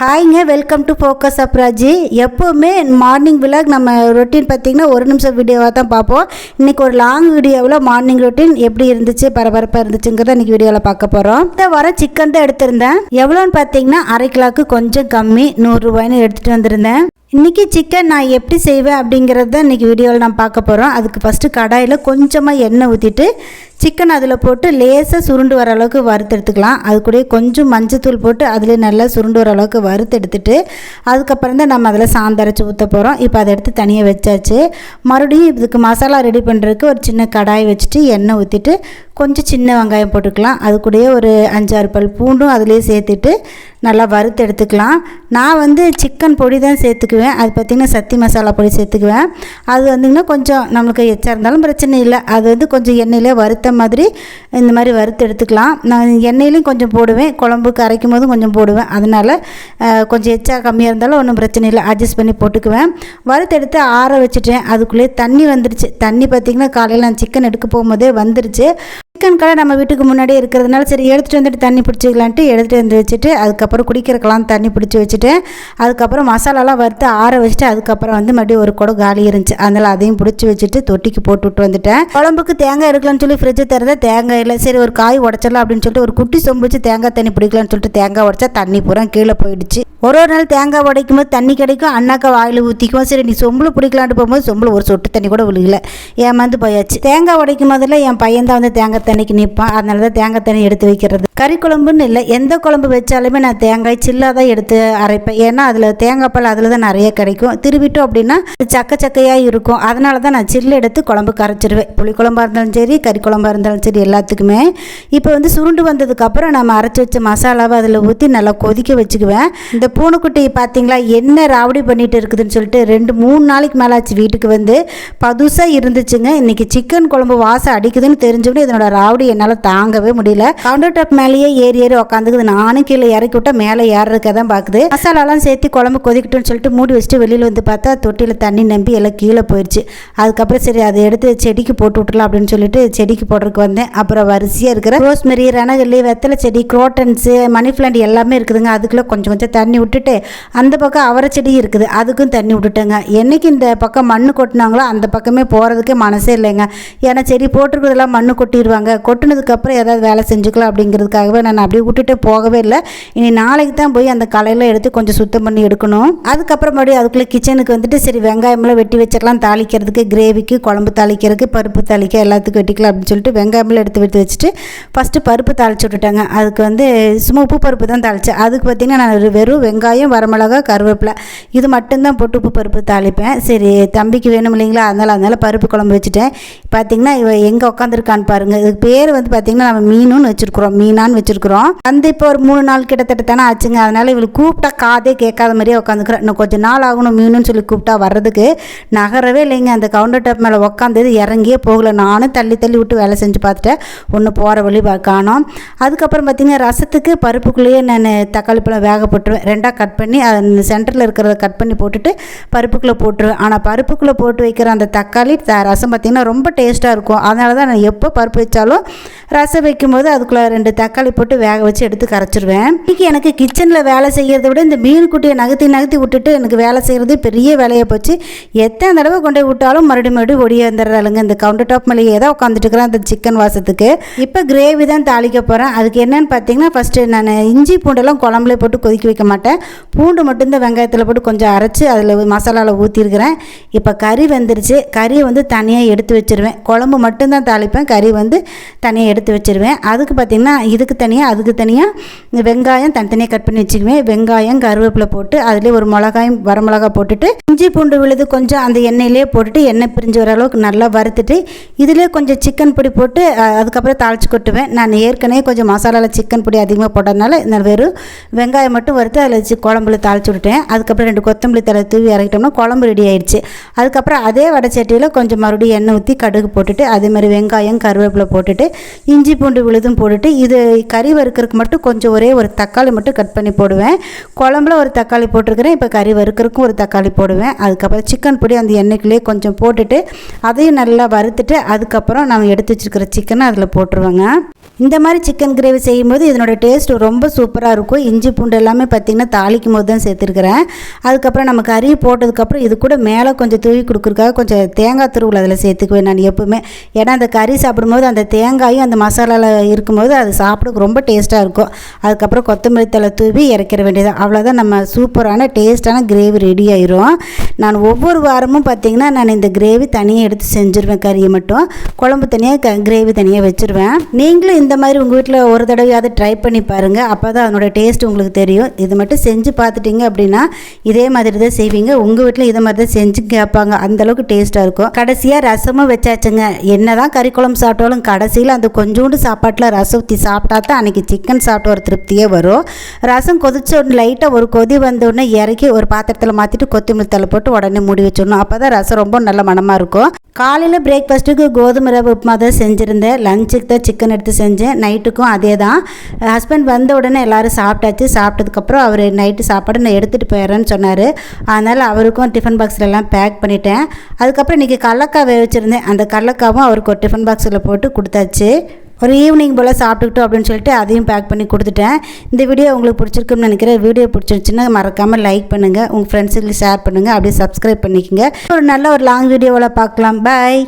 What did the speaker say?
ஹாய்ங்க, welcome to focus அப்ராஜி. எப்போவுமே morning vlog நம்ம routine பார்த்திங்கன்னா ஒரு நிமிஷம் வீடியோவாக தான் பார்ப்போம். இன்றைக்கி ஒரு லாங் வீடியோவில் மார்னிங் ரொட்டீன் எப்படி இருந்துச்சு, பரபரப்பாக இருந்துச்சுங்கிறத இன்றைக்கி வீடியோவில் பார்க்க போகிறோம். இந்த வாரம் சிக்கன் தான் எடுத்திருந்தேன். எவ்வளோன்னு பார்த்தீங்கன்னா அரை கிலோவுக்கு கொஞ்சம் கம்மி, 100 ரூபாய்னு எடுத்துகிட்டு வந்திருந்தேன். இன்றைக்கி சிக்கன் நான் எப்படி செய்வேன் அப்படிங்கிறது தான் இன்றைக்கி வீடியோவில் நான் பார்க்க போகிறோம். அதுக்கு ஃபஸ்ட்டு கடாயில் கொஞ்சமாக எண்ணெய் ஊற்றிட்டு சிக்கன் அதில் போட்டு லேசாக சுருண்டு வர அளவுக்கு வறுத்து எடுத்துக்கலாம். அது கூட கொஞ்சம் மஞ்சத்தூள் போட்டு அதில் நல்லா சுருண்டு வர அளவுக்கு வறுத்து எடுத்துட்டு அதுக்கப்புறம் தான் நம்ம அதில் சாந்தரைச்சி ஊற்ற போகிறோம். இப்போ அதை எடுத்து தனியாக வச்சாச்சு. மறுபடியும் இதுக்கு மசாலா ரெடி பண்ணுறதுக்கு ஒரு சின்ன கடாய் வச்சுட்டு எண்ணெய் ஊற்றிட்டு கொஞ்சம் சின்ன வெங்காயம் போட்டுக்கலாம். அது கூடயே ஒரு 5-6 பல் பூண்டும் அதிலே சேர்த்துட்டு நல்லா வறுத்து எடுத்துக்கலாம். நான் சிக்கன் பொடி தான் சேர்த்துக்குவேன். அது பார்த்திங்கன்னா சக்தி மசாலா பொடி சேர்த்துக்குவேன். அது வந்திங்கன்னா கொஞ்சம் நம்மளுக்கு எச்சா இருந்தாலும் பிரச்சனை இல்லை. அது கொஞ்சம் எண்ணெயிலே வறுத்த மாதிரி இந்த மாதிரி வறுத்து எடுத்துக்கலாம். நான் எண்ணெயிலையும் கொஞ்சம் போடுவேன், குழம்புக்கு அரைக்கும் போதும் கொஞ்சம் போடுவேன். அதனால் கொஞ்சம் எச்சா கம்மியாக இருந்தாலும் ஒன்றும் பிரச்சனை இல்லை, அட்ஜஸ்ட் பண்ணி போட்டுக்குவேன். வறுத்து எடுத்து ஆற வச்சுட்டேன். அதுக்குள்ளேயே தண்ணி வந்துருச்சு. தண்ணி பார்த்திங்கன்னா காலையில் நான் சிக்கன் எடுக்க போகும்போதே வந்துருச்சு. சிக்கன் கடை நம்ம வீட்டுக்கு முன்னாடியே இருக்கிறதுனால சரி எடுத்துகிட்டு வந்துட்டு தண்ணி பிடிச்சிக்கலான்ட்டு எடுத்துகிட்டு வந்து வச்சுட்டு அதுக்கப்புறம் குடிக்கிறக்கலாம் தண்ணி பிடிச்சி வச்சுட்டேன். அதுக்கப்புறம் மசாலாலாம் வறுத்து ஆற வச்சுட்டு அதுக்கப்புறம் மறுபடியும் ஒரு குடம் காலி இருந்துச்சு. அதனால் அதையும் பிடிச்சி வச்சுட்டு தொட்டிக்கு போட்டு விட்டு வந்துட்டேன். குழம்புக்கு தேங்காய் எடுக்கலான்னு சொல்லி ஃப்ரிட்ஜை திறந்தா தேங்காய் இல்லை. சரி ஒரு காய் உடச்சிடலாம் அப்படின்னு சொல்லிட்டு ஒரு குட்டி சொம்பு வச்சு தேங்காய் தண்ணி பிடிக்கலான்னு சொல்லிட்டு தேங்காய் உடச்சா தண்ணி பூரா கீழே போயிடுச்சு. ஒரு நாள் தேங்காய் உடைக்கும் போது தண்ணி கிடைக்கும், அண்ணாக்கா வாயில் ஊற்றிக்குவோம். சரி நீ சொம்பில் பிடிக்கலான்ட்டு போகும்போது சொம்பில் ஒரு சொட்டு தண்ணி கூட விழுகல, ஏமாந்து போயாச்சு. தேங்காய் உடைக்கும் போதில் என் பையன் தான் தேங்காய் தண்ணிக்கு நிற்பான். அதனால தான் தேங்காய் தண்ணி எடுத்து வைக்கிறது. கறி குழம்புன்னு இல்லை, எந்த குழம்பு வச்சாலுமே நான் தேங்காய் சில்லாக தான் எடுத்து அரைப்பேன். ஏன்னா அதில் தேங்காய் பால் அதில் தான் நிறைய கிடைக்கும். திருவிட்டோம் அப்படின்னா சக்கையாக இருக்கும். அதனால தான் நான் சில்லு எடுத்து குழம்பு கரைச்சிடுவேன். புளி குழம்பாக இருந்தாலும் சரி, கறி குழம்பாக இருந்தாலும் சரி, எல்லாத்துக்குமே. இப்போ சுருண்டு வந்ததுக்கப்புறம் நம்ம அரைச்சி வச்ச மசாலாவை அதில் ஊற்றி நல்லா கொதிக்க வச்சுக்குவேன். இந்த பூனைக்குட்டி பார்த்தீங்களா என்ன ராவடி பண்ணிட்டு இருக்குதுன்னு சொல்லிட்டு 2-3 நாளைக்கு மேலே ஆச்சு வீட்டுக்கு பதுசாக இருந்துச்சுங்க. இன்றைக்கி சிக்கன் குழம்பு வாசம் அடிக்குதுன்னு தெரிஞ்சோடனே இதனோட ராவடி என்னால் தாங்கவே முடியல. கவுண்டர் டாப் மேலேயே ஏறி உட்காந்துக்குது. நானும் கீழே இறக்கி விட்டா மேலே ஏறதுக்காக தான் பார்க்குது. மசாலாலாம் சேர்த்து குழம்பு கொதிக்கட்டும்னு சொல்லிட்டு மூடி வச்சுட்டு வெளியில் பார்த்தா தொட்டியில் தண்ணி நம்பி எல்லாம் கீழே போயிடுச்சு. அதுக்கப்புறம் சரி அதை எடுத்து செடிக்கு போட்டு விட்டுலாம் அப்படின்னு சொல்லிட்டு செடிக்கு போடுறதுக்கு வந்தேன். அப்புறம் வரிசையாக இருக்கிற ரோஸ்மெரி, ரணகல்லி, வெத்தலை செடி, குரோட்டன்ஸு, மணி பிளான்ட் எல்லாமே இருக்குதுங்க. அதுக்குள்ளே கொஞ்சம் கொஞ்சம் தண்ணி விட்டுட்டு அந்த பக்கம் அவரை செடி இருக்குது, அதுக்கும் தண்ணி விட்டுட்டேங்க. என்னைக்கு இந்த பக்கம் மண்ணு கொட்டினாங்களோ அந்த பக்கமே போகிறதுக்கு மனசே இல்லைங்க. ஏன்னா செடி போட்டிருக்கிறதெல்லாம் மண்ணு கொட்டிடுவாங்க. கொட்டினதுக்கப்புறம் ஏதாவது வேலை செஞ்சுக்கலாம் அப்படிங்கிறதுக்காகவே நான் அப்படியே விட்டுட்டு போகவே இல்லை. இனி நாளைக்கு தான் போய் அந்த கலையில் எடுத்து கொஞ்சம் சுத்தம் பண்ணி எடுக்கணும். அதுக்கப்புறம் மறுபடியும் அதுக்குள்ளே கிச்சனுக்கு சரி வெங்காயமெல்லாம் வெட்டி வச்சிடலாம், தாளிக்கிறதுக்கு, கிரேவிக்கு, குழம்பு தாளிக்கிறதுக்கு, பருப்பு தாளிக்க எல்லாத்துக்கும் வெட்டிக்கலாம் அப்படின்னு சொல்லிட்டு வெங்காயமெல்லாம் எடுத்து வச்சுட்டு ஃபஸ்ட்டு பருப்பு தாளிச்சு விட்டுட்டாங்க. அதுக்கு சும்மா உப்பு பருப்பு தான் தாளித்தேன். அதுக்கு பார்த்திங்கன்னா நான் வெறும் வெங்காயம், வரமிளகா, கருவேப்பிலை இது மட்டும்தான் போட்டு உப்பு பருப்பு தாளிப்பேன். சரி தம்பிக்கு வேணும் இல்லைங்களா, அதனால் பருப்பு குழம்பு வச்சுட்டேன். பார்த்திங்கன்னா இவ எங்கே உட்காந்துருக்கான்னு பாருங்கள். இதுக்கு பேர் பார்த்திங்கன்னா நம்ம மீனுன்னு வச்சுருக்குறோம், மீனான்னு வச்சுருக்குறோம். இப்போ ஒரு 3 நாள் கிட்டத்தட்ட தானே ஆச்சுங்க. அதனால் இவளுக்கு கூப்பிட்டா காதே கேட்காத மாதிரியே உட்காந்துக்கிறேன். இன்னும் கொஞ்சம் நாள் ஆகணும் மீனுன்னு சொல்லி கூப்பிட்டா வர்றதுக்கு. நகரவே இல்லைங்க. அந்த கவுண்டர் டாப் மேலே உட்காந்தது இறங்கியே போகலை. நானும் தள்ளி விட்டு வேலை செஞ்சு பார்த்துட்டேன். ஒன்று போகிற வழி காணோம். அதுக்கப்புறம் பார்த்திங்கன்னா ரசத்துக்கு பருப்புக்குள்ளேயே நான் தக்காளி பழம் வேக போட்டுருவேன். 2ஆக கட் பண்ணி அந்த சென்டரில் இருக்கிறத கட் பண்ணி போட்டுட்டு பருப்புக்குள்ளே போட்டுருவேன். ஆனால் பருப்புக்குள்ளே போட்டு வைக்கிற அந்த தக்காளி ரசம் பார்த்திங்கன்னா ரொம்ப டேஸ்ட்டாக இருக்கும். அதனால தான் நான் எப்போ பருப்பு வச்சாலும் ரசம் வைக்கும்போது அதுக்குள்ளே 2 தக்காளி போட்டு வேக வச்சு எடுத்து கரைச்சிடுவேன். இன்றைக்கி எனக்கு கிச்சனில் வேலை செய்கிறத விட இந்த மீன் குட்டியை நகர்த்தி விட்டுட்டு எனக்கு வேலை செய்கிறது பெரிய வேலையாக போச்சு. எத்தனை தடவை கொண்டு விட்டாலும் மறுபடியும் ஒடியே வந்துடுறாளுங்க. இந்த கவுண்டர் டாப் மேலேயே தான் உட்காந்துட்டு இருக்கிறேன் அந்த சிக்கன் வாசத்துக்கு. இப்போ கிரேவி தான் தாளிக்க போகிறேன். அதுக்கு என்னென்னு பார்த்தீங்கன்னா ஃபஸ்ட்டு நான் இஞ்சி பூண்டெல்லாம் குழம்புல போட்டு கொதிக்க வைக்க மாட்டேன். பூண்டு மட்டும்தான் வெங்காயத்தில் போட்டு கொஞ்சம் அரைச்சி அதில் மசாலாவில் ஊற்றிருக்கிறேன். இப்போ கறி வந்துருச்சு. கறியை தனியாக எடுத்து வச்சுருவேன். குழம்பு மட்டும்தான் தாளிப்பேன், கறி தனியாக எடுத்து வச்சுருவேன். அதுக்கு பார்த்திங்கன்னா இதுக்கு தனியாக அதுக்கு தனியாக வெங்காயம் தனித்தனியாக கட் பண்ணி வச்சுக்குவேன். வெங்காயம், கருவேப்பிலை போட்டு அதிலே ஒரு மிளகாயும் வரமிளகா போட்டுட்டு இஞ்சி பூண்டு விழுது கொஞ்சம் அந்த எண்ணெயிலே போட்டுட்டு எண்ணெய் பிரிஞ்சு வர அளவுக்கு நல்லா வறுத்துட்டு இதிலே கொஞ்சம் சிக்கன் பொடி போட்டு அதுக்கப்புறம் தாளித்து கொட்டுவேன். நான் ஏற்கனவே கொஞ்சம் மசாலாவில் சிக்கன் பொடி அதிகமாக போட்டதுனால நான் வெறும் வெங்காயம் மட்டும் வறுத்து அதில் வச்சு குழம்புல தாளித்து விட்டேன். அதுக்கப்புறம் 2 கொத்தமல்லி தழை தூவி இறக்கிட்டோம்னா குழம்பு ரெடி ஆயிடுச்சு. அதுக்கப்புறம் அதே வடைச்சட்டியில் கொஞ்சம் மறுபடியும் எண்ணெய் ஊற்றி கடுகு போட்டுட்டு அதே மாதிரி வெங்காயம், கருவேப்பிலை போட்டுட்டு இஞ்சி பூண்டு விழுதும் போட்டுட்டு இது கறி வறுக்கிறதுக்கு மட்டும் கொஞ்சம் ஒரே ஒரு தக்காளி மட்டும் கட் பண்ணி போடுவேன். குழம்புல ஒரு தக்காளி போட்டிருக்கிறேன். இப்போ கறி வறுக்கிறதுக்கும் ஒரு தக்காளி போடுவேன். அதுக்கப்புறம் சிக்கன் பொடி அந்த எண்ணெய்க்குள்ளேயே கொஞ்சம் போட்டுட்டு அதையும் நல்லா வறுத்துட்டு அதுக்கப்புறம் நம்ம எடுத்து வச்சுருக்கிற சிக்கனை அதில் போட்டுருவேங்க. இந்த மாதிரி சிக்கன் கிரேவி செய்யும்போது இதனோட டேஸ்ட் ரொம்ப சூப்பராக இருக்கும். இஞ்சி பூண்டு எல்லாமே பார்த்திங்கன்னா தாளிக்கும் போது தான் சேர்த்துருக்கிறேன். அதுக்கப்புறம் நம்ம கறி போட்டதுக்கப்புறம் இது கூட மேலே கொஞ்சம் தூவி கொடுக்குறதுக்காக கொஞ்சம் தேங்காய் துருவல் அதில் சேர்த்துக்குவேன் நான் எப்பவுமே. ஏன்னா அந்த கறி சாப்பிடும்போது அந்த தேங்காயும் அந்த மசாலாவில் இருக்கும்போது அது சாப்பிட ரொம்ப டேஸ்ட்டாக இருக்கும். அதுக்கப்புறம் கொத்தமல்லி தழை தூவி இறக்கிற வேண்டியது, அவ்வளோதான். நம்ம சூப்பரான டேஸ்ட்டான கிரேவி ரெடி ஆயிரும். நான் ஒவ்வொரு வாரமும் பார்த்திங்கன்னா நான் இந்த கிரேவி தனியாக எடுத்து செஞ்சுருவேன். கறியை மட்டும் குழம்பு தனியாக கிரேவி தனியாக வச்சுருவேன். நீங்களும் இந்த மாதிரி உங்கள் வீட்டில் ஒரு தடவையாவது ட்ரை பண்ணி பாருங்கள். அப்போ தான் அதனோட டேஸ்ட் உங்களுக்கு தெரியும். இது மட்டும் செஞ்சு பார்த்துட்டிங்க அப்படின்னா இதே மாதிரி தான் செய்வீங்க. உங்கள் வீட்டில் இதை மாதிரி தான் செஞ்சு கேட்பாங்க. அந்தளவுக்கு டேஸ்ட்டாக இருக்கும். கடைசியாக ரசமும் வச்சாச்சுங்க. என்ன தான் கறி குழம்பு சாப்பிட்டாலும் கடைசியில் அந்த கொஞ்சோண்டு சாப்பாட்டில் ரசம் ஊற்றி சாப்பிட்டா தான் அன்றைக்கி சிக்கன் சாப்பிட்ட ஒரு திருப்தியே வரும். ரசம் கொதிச்ச உடனே லைட்டாக ஒரு கொதி வந்தோடனே இறக்கி ஒரு பாத்திரத்தில் மாற்றிட்டு கொத்தமல்லி தழை போட்டு உடனே மூடி வச்சிடணும். அப்போ தான் ரசம் ரொம்ப நல்ல மணமாக இருக்கும். காலையில் பிரேக்ஃபாஸ்ட்டுக்கு கோதுமை ரவை உப்புமா தான் செஞ்சுருந்தேன். லஞ்சுக்கு தான் சிக்கன் எடுத்து செஞ்சேன். நைட்டுக்கும் அதே தான். ஹஸ்பண்ட் வந்த உடனே எல்லோரும் சாப்பிட்டாச்சு. சாப்பிட்டதுக்கப்புறம் அவர் நைட்டு சாப்பாடு நான் எடுத்துகிட்டு போயிடுறேன்னு சொன்னார். அதனால் அவருக்கும் டிஃபன் பாக்ஸ்லலாம் பேக் பண்ணிட்டேன். அதுக்கப்புறம் இன்றைக்கி கடலக்காய் வேக வச்சுருந்தேன். அந்த கடலக்காவும் அவருக்கு ஒரு டிஃபன் பாக்ஸில் போட்டு கொடுத்தாச்சு. ஒரு ஈவினிங் போல் சாப்பிட்டுக்கிட்டோம் அப்படின்னு சொல்லிட்டு அதையும் பேக் பண்ணி கொடுத்துட்டேன். இந்த வீடியோ உங்களுக்கு பிடிச்சிருக்குன்னு நினைக்கிறேன். வீடியோ பிடிச்சிருச்சுன்னா மறக்காமல் லைக் பண்ணுங்கள், உங்கள் ஃப்ரெண்ட்ஸுக்கு ஷேர் பண்ணுங்கள், அப்படியே சப்ஸ்கிரைப் பண்ணிக்கோங்க. ஒரு நல்ல ஒரு லாங் வீடியோவில் பார்க்கலாம். பாய்.